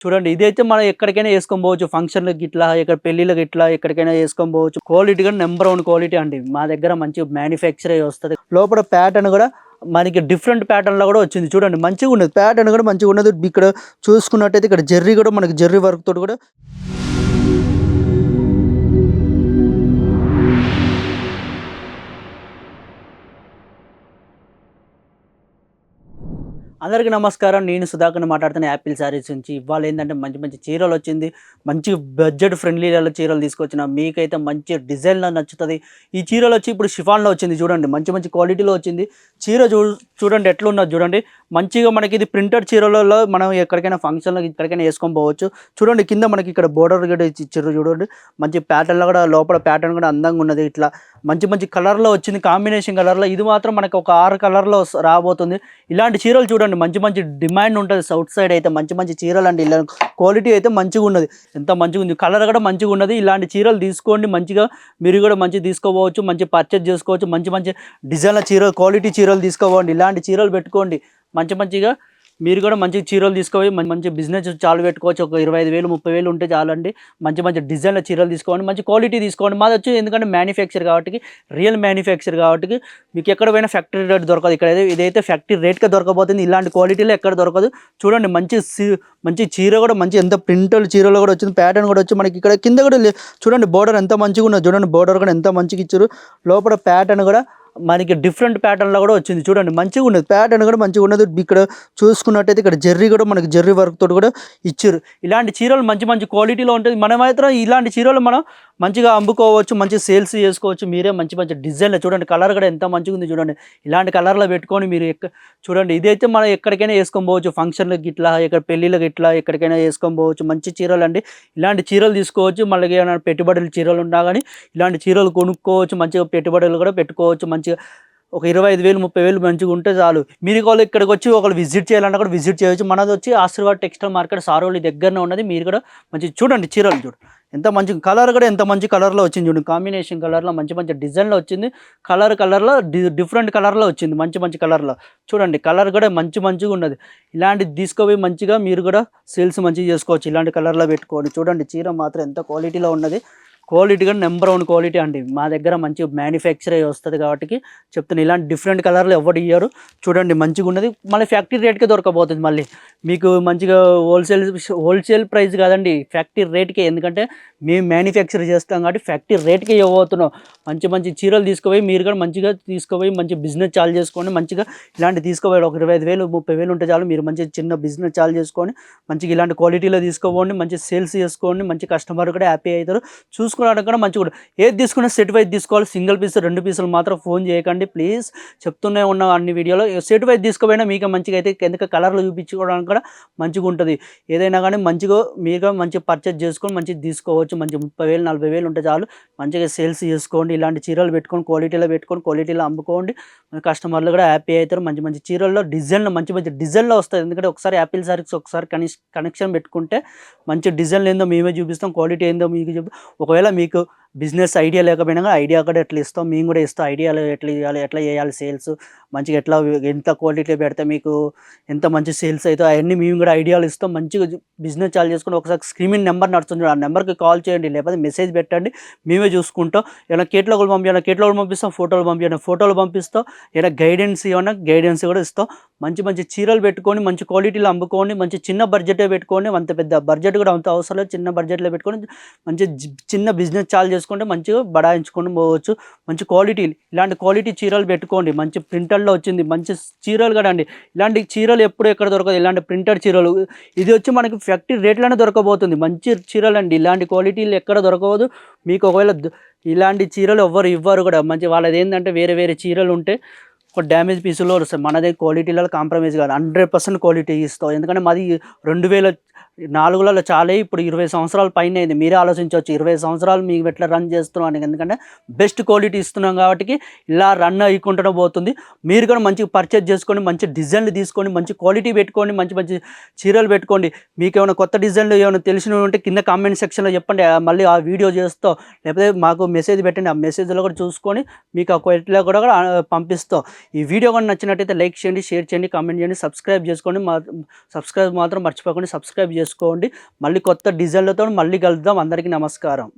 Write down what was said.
చూడండి ఇదైతే మనం ఎక్కడికైనా యేసుకొని పోవచ్చు. ఫంక్షన్‌లకి గిట్లా, ఇక్కడ పెళ్ళిళ్ళకి గిట్లా ఎక్కడికైనా యేసుకొని పోవచ్చు. క్వాలిటీ కూడా నంబర్ 1 క్వాలిటీ అండి. మా దగ్గర మంచి మ్యానుఫ్యాక్చర్ అయ్యి వస్తది. లోపల ప్యాటర్న్ గూడా మనకి డిఫరెంట్ ప్యాటర్న్‌లో గూడా వచ్చింది. చూడండి మంచిగున్నది. ప్యాటర్న్ గూడా మంచిగున్నది. ఇక్కడ చూసుకున్నట్టయితే ఇక్కడ జెర్రీ గూడా మనకి జెర్రీ వర్క్ తోటి గూడా అందరికీ నమస్కారం. నేను సుధాకర్‌ని మాట్లాడుతున్నా యాపిల్ శారీస్ నుంచి. ఇవాళ ఏందంటే మంచి మంచి చీరలొచ్చింది. మంచి బడ్జెట్ ఫ్రెండ్లీలలో చీరలు తీసుకొచ్చిన. మీకైతే మంచి డిజైన్‌లో నచ్చుతది. ఈ చీరలొచ్చి ఇప్పుడు షిఫాన్‌లో వచ్చింది చూడండి. మంచి మంచి క్వాలిటీలో వచ్చింది. చీర చూడండి ఎట్లున్నది చూడండి. మంచిగా మనకి ఇది ప్రింటెడ్ చీరలలో మనం ఎక్కడికైనా ఫంక్షన్‌లకి ఎక్కడికైనా యేసుకొని పోవచ్చు. చూడండి కింద మనకి ఇక్కడ బోర్డర్ గూడా ఇచ్చిర్రు చూడండి. మంచి ప్యాటర్న్‌లో గూడా లోపల ప్యాటర్న్ గూడా అందంగా ఉన్నది. ఇట్లా మంచి మంచి కలర్‌లో వచ్చింది. కాంబినేషన్ కలర్‌లో ఇది మాత్రం మనకు ఒక 6 కలర్‌లో రాబోతుంది. ఇలాంటి చీరలు చూడండి మంచి మంచి డిమాండ్ ఉంటది. సౌత్ సైడ్ అయితే మంచి మంచి చీరలండి. ఇలా క్వాలిటీ అయితే మంచిగున్నది. ఎంత మంచిగుంది. కలర్ కూడా మంచిగున్నది. ఇలాంటి చీరలు తీసుకోండి. మంచిగా మీరు కూడా మంచిగా తీసుకోపోవచ్చు. మంచి పర్చేజ్ చేసుకోవచ్చు. మంచి మంచి డిజైన్ల చీరలు క్వాలిటీ చీరలు తీసుకోపోండి. ఇలాంటి చీరలు పెట్టుకోండి. మంచి మంచిగా మీరు కూడా మంచి చీరలు తీసుకుపోయి మంచి బిజినెస్ చాలు పెట్టుకోవచ్చు. ఒక 25,000, 30,000 ఉంటే చాలండి. మంచి మంచి డిజైన్ల చీరలు తీసుకోండి. మంచి క్వాలిటీ తీసుకోండి. మాది వచ్చి ఎందుకంటే మ్యానుఫ్యాక్చర్ కాబట్టి రియల్ మ్యానుఫ్యాక్చర్ కాబట్టి మీకు ఎక్కడ పోయినా ఫ్యాక్టరీ రేట్ దొరకదు. ఇక్కడ ఇదైతే ఫ్యాక్టరీ రేట్కే దొరకబోతుంది. ఇలాంటి క్వాలిటీలో ఎక్కడ దొరకదు. చూడండి మంచి చీర కూడా మంచి ఎంత ప్రింటెడ్ చీరలో కూడా వచ్చింది. ప్యాటర్న్ కూడా వచ్చి మనకి ఇక్కడ కింద కూడా చూడండి బోర్డర్ ఎంత మంచిగా ఉన్నది. చూడండి బోర్డర్ కూడా ఎంత మంచిగా ఇచ్చారు. లోపల ప్యాటర్న్ కూడా మనకి డిఫరెంట్ ప్యాటర్న్‌లో కూడా వచ్చింది. చూడండి మంచిగా ఉన్నది. ప్యాటర్న్ కూడా మంచిగా ఉన్నది. ఇక్కడ చూసుకున్నట్టయితే ఇక్కడ జెర్రీ కూడా మనకి జెర్రీ వర్క్ తోటి కూడా ఇచ్చారు. ఇలాంటి చీరలు మంచి మంచి క్వాలిటీలో ఉంటుంది. మనమైతే ఇలాంటి చీరలు మనం మంచిగా అమ్ముకోవచ్చు. మంచి సేల్స్ చేసుకోవచ్చు. మీరే మంచి మంచి డిజైన్‌లో చూడండి కలర్ కూడా ఎంత మంచిగా ఉంది చూడండి. ఇలాంటి కలర్‌లో పెట్టుకొని మీరు చూడండి ఇదైతే మనం ఎక్కడికైనా యేసుకొని పోవచ్చు. ఫంక్షన్‌లకి గిట్లా, ఇక్కడ పెళ్ళిళ్ళకి గిట్లా ఎక్కడికైనా యేసుకొని పోవచ్చు. మంచి చీరలండి. ఇలాంటి చీరలు తీసుకోవచ్చు. మళ్ళీ ఏమైనా పెట్టుబడులు చీరలు ఉన్నా కానీ ఇలాంటి చీరలు కొనుక్కోవచ్చు. మంచిగా పెట్టుబడులు కూడా పెట్టుకోవచ్చు. మంచిగా ఒక 25,000, 30,000 మంచిగా ఉంటే చాలు. మీరు వాళ్ళు ఇక్కడికి వచ్చి ఒకళ్ళు విజిట్ చేయాలన్నా కూడా విజిట్ చేయవచ్చు. మనది వచ్చి ఆశీర్వాద్ టెక్స్టైల్ మార్కెట్ సారోలి దగ్గరనే ఉన్నది. మీరు కూడా మంచి చూడండి చీరలు ఎంత మంచి కలర్ కూడా ఎంత మంచి కలర్లో వచ్చింది చూడండి. కాంబినేషన్ కలర్లో మంచి మంచి డిజైన్లో వచ్చింది. కలర్లో డిఫరెంట్ కలర్లో వచ్చింది. మంచి మంచి కలర్లో చూడండి. కలర్ కూడా మంచిగా ఉన్నది. ఇలాంటిది తీసుకుపోయి మంచిగా మీరు కూడా సేల్స్ మంచిగా చేసుకోవచ్చు. ఇలాంటి కలర్లో పెట్టుకోండి. చూడండి చీర మాత్రం ఎంత క్వాలిటీలో ఉన్నది. క్వాలిటీ కూడా నెంబర్ 1 క్వాలిటీ అండి. మా దగ్గర మంచి మ్యానుఫ్యాక్చర్ అయ్యి వస్తుంది కాబట్టి చెప్తున్నా. ఇలాంటి డిఫరెంట్ కలర్లు ఎవరు ఇయ్యరు. చూడండి మంచిగా ఉన్నది. మళ్ళీ ఫ్యాక్టరీ రేట్కే దొరకబోతుంది. మళ్ళీ మీకు మంచిగా హోల్సేల్ ప్రైస్ కాదండి, ఫ్యాక్టరీ రేట్కే. ఎందుకంటే మేము మ్యానుఫ్యాక్చర్ చేస్తాం కాబట్టి ఫ్యాక్టరీ రేట్కే ఇవ్వబోతున్నాం. మంచి మంచి చీరలు తీసుకుపోయి మీరు కూడా మంచిగా తీసుకుపోయి మంచి బిజినెస్ చాలు చేసుకోండి. మంచిగా ఇలాంటి తీసుకుపోయి ఒక 25,000, 30,000 ఉంటే చాలు. మీరు మంచి చిన్న బిజినెస్ చాలు చేసుకొని మంచిగా ఇలాంటి క్వాలిటీలో తీసుకోపోండి. మంచి సేల్స్ చేసుకోండి. మంచి కస్టమర్ కూడా హ్యాపీ అవుతారు. చూసుకోవడానికి కూడా మంచిగా కూడా ఏది తీసుకున్నా సెట్ వైజ్ తీసుకోవాలి. సింగిల్ పీస్ 2 పీసులు మాత్రం ఫోన్ చేయకండి ప్లీజ్. చెప్తూనే ఉన్న అన్ని వీడియోలో సెట్ వైజ్ తీసుకోపోయినా మీకు మంచిగా అయితే ఎందుకు కలర్లు చూపించుకోవడానికి కూడా మంచిగా ఉంటుంది. ఏదైనా కానీ మంచిగా మీరు మంచిగా పర్చేజ్ చేసుకొని మంచిగా తీసుకోవచ్చు. మంచి 30,000, 40,000 ఉంటే చాలు. మంచిగా సేల్స్ చేసుకోండి. ఇలాంటి చీరలు పెట్టుకొని క్వాలిటీలో అమ్ముకోండి. కస్టమర్లు కూడా హ్యాపీ అవుతారు. మంచి మంచి చీరల్లో డిజైన్లు మంచి మంచి డిజైన్లో వస్తాయి. ఎందుకంటే ఒకసారి యాపిల్ సారీస్ ఒకసారి కనెక్షన్ పెట్టుకుంటే మంచి డిజైన్లు ఏందో మేమే చూపిస్తాం. క్వాలిటీ ఏందో మీకు ఒకవేళ మీకు బిజినెస్ ఐడియా లేకపోయినా కూడా ఐడియా కూడా ఎట్లా ఇస్తాం, మేము కూడా ఇస్తాం. ఐడియాలు ఎట్లా ఇవ్వాలి, ఎట్లా చేయాలి సేల్స్ మంచిగా, ఎట్లా ఎంత క్వాలిటీ పెడితే మీకు ఎంత మంచి సేల్స్ అవుతాయి అవన్నీ మేము కూడా ఐడియాలు ఇస్తాం. మంచిగా బిజినెస్ చాలు చేసుకుని ఒకసారి స్క్రీన్ నెంబర్ నడుస్తుంది, ఆ నెంబర్కి కాల్ చేయండి, లేకపోతే మెసేజ్ పెట్టండి, మేమే చూసుకుంటాం. ఏమైనా కేటలాగులు పంపిస్తాం, ఫోటోలు పంపిస్తాం. ఏమైనా గైడెన్స్ కూడా ఇస్తాం. మంచి మంచి చీరలు పెట్టుకొని మంచి క్వాలిటీలో అమ్ముకోండి. మంచి చిన్న బడ్జెటే పెట్టుకోండి. అంత పెద్ద బడ్జెట్ కూడా అంత అవసరం లేదు. చిన్న బడ్జెట్లో పెట్టుకొని మంచి చిన్న బిజినెస్ చాలు చేసుకుంటే మంచిగా బడాయించుకొని పోవచ్చు. మంచి క్వాలిటీ ఇలాంటి క్వాలిటీ చీరలు పెట్టుకోండి. మంచి ప్రింటర్లో వచ్చింది మంచి చీరలు కూడా అండి. ఇలాంటి చీరలు ఎప్పుడు ఎక్కడ దొరకదు. ఇలాంటి ప్రింటెడ్ చీరలు ఇది వచ్చి మనకి ఫ్యాక్టరీ రేట్లోనే దొరకబోతుంది. మంచి చీరలు అండి. ఇలాంటి క్వాలిటీలు ఎక్కడ దొరకవద్దు. మీకు ఒకవేళ ఇలాంటి చీరలు ఎవ్వరు ఇవ్వరు కూడా. మంచి వాళ్ళది ఏంటంటే వేరే చీరలు ఉంటే ఒక డ్యామేజ్ పీసులో వస్తాయి. మనదే క్వాలిటీలలో కాంప్రమైజ్ కాదు, 100% క్వాలిటీ ఇస్తాం. ఎందుకంటే మాది 2004లో చాలా ఇప్పుడు 20 సంవత్సరాల పైన అయింది. మీరే ఆలోచించవచ్చు 20 సంవత్సరాలు మీకు ఎట్లా రన్ చేస్తున్నాం అని. ఎందుకంటే బెస్ట్ క్వాలిటీ ఇస్తున్నాం కాబట్టి ఇలా రన్ అయ్యకుంటూనే పోతుంది. మీరు కూడా మంచిగా పర్చేజ్ చేసుకొని మంచి డిజైన్లు తీసుకొని మంచి క్వాలిటీ పెట్టుకోండి. మంచి మంచి చీరలు పెట్టుకోండి. మీకు ఏమైనా కొత్త డిజైన్లు ఏమైనా తెలిసినవి ఉంటే కింద కామెంట్ సెక్షన్లో చెప్పండి, మళ్ళీ ఆ వీడియో చేస్తాం. లేకపోతే మాకు మెసేజ్ పెట్టండి, ఆ మెసేజ్లో కూడా చూసుకొని మీకు ఆ క్వాలిటీలో కూడా పంపిస్తాం. ఈ వీడియో కానీ నచ్చినట్టయితే లైక్ చేయండి, షేర్ చేయండి, కామెంట్ చేయండి, సబ్స్క్రైబ్ చేసుకోండి. సబ్స్క్రైబ్ మాత్రం మర్చిపోకండి. సబ్స్క్రైబ్ చేసుకోండి. చేసుకోండి. మళ్ళీ కొత్త డిజైన్లతో మళ్ళీ కలుద్దాం. అందరికీ నమస్కారం.